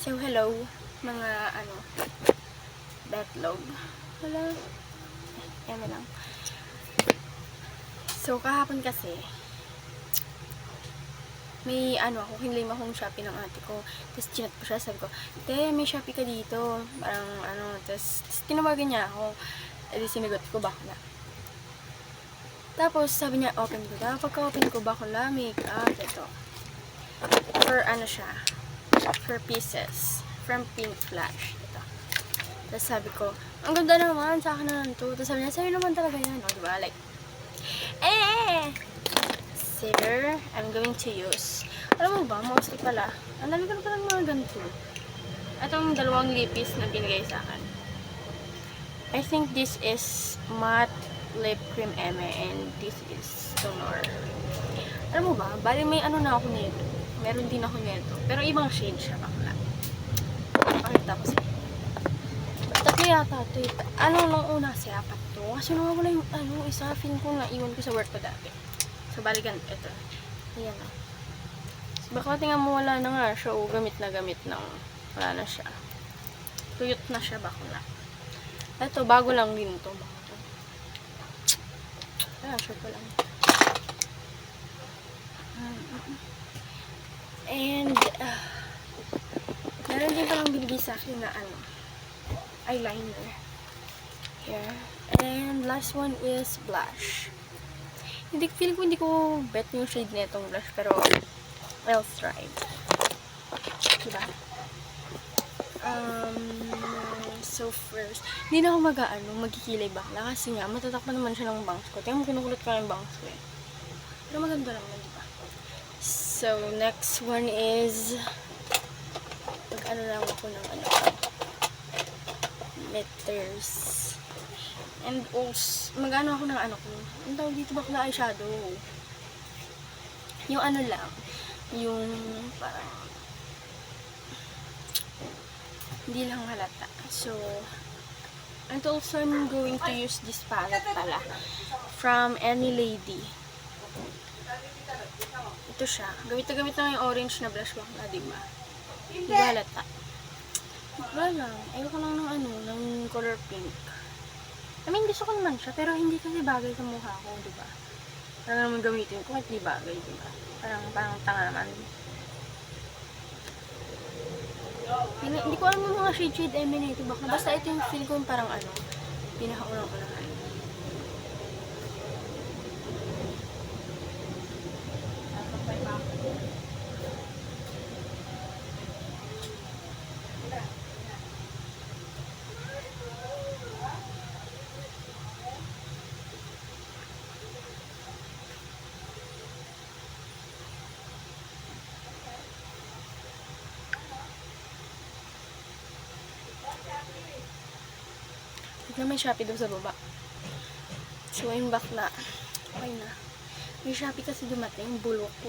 So, hello, mga betlog. Hello. Yan na lang. So, kahapon kasi, may ako, kinlaim akong Shopee ng ate ko. Tapos, chinat ko siya, sabi ko, te, may Shopee ka dito. Parang, tapos, tinawagan niya ako. Edi, sinagot ko, bakla. Tapos, sabi niya, open ko daw. Pagka-open ko, bakla, makeup, ito. For, siya, for pieces. From Pink Flash. Ito. Tapos sabi ko, ang ganda naman, sa akin na to. Tapos sabi niya, sa'yo naman talaga yan. O, diba? Like, Consider, I'm going to use. Alam mo ba, mostly pala, ang dami ko na palang mga ganito. Itong dalawang lipis na binigay sa akin. I think this is Matte Lip Cream Eme and this is Tonor. Alam mo ba, bali may na ako nito. Meron din ako nito. Pero ibang shade siya bakla. Pakita ko sa'yo. Tatlo yata ito. Nung una si apat to. Kasi nung wala yung isa, feeling ko na iwan ko sa work ko dati. So, balikan ito. Ayan o. So, baka tingnan mo wala na nga siya. O, gamit na wala na siya. Tuyot na siya bakla. Ito, bago lang din ito. Sure ko lang. And, meron din palang binigay sa akin na eyeliner. Here. And, last one is blush. Feel ko hindi ko bet yung shade na itong blush, pero I'll try. Diba? So first, hindi na ako magkikilay bakla kasi nga, matatakpan naman siya ng bangs ko. Tingnan mo, kinukulot ko yung bangs ko eh. Pero maganda naman, diba? So, next one is lang ako ng letters. And also, ako ng ko. Ang tawag dito bakla eyeshadow. Yung lang. Yung parang hindi lang halata. So, and also I'm going to use this palette pala. From Any Lady. Ito siya. Gamit na gamit na yung orange na blush bakla, diba? Di ba halata? Wala lang. Ayoko lang ng color pink. I mean, gusto ko naman siya, pero hindi kasi bagay sa mukha ko, diba? Parang naman gamitin ko, kahit di bagay, diba? Parang tanga naman. Hindi ko alam yung mga shade emanate, baka basta ito yung feel ko yung parang pinakaunang-unahan. Na may Shopee doon sa baba. So, ayun bakla. Okay na. May Shopee kasi dumating. Bulok ko.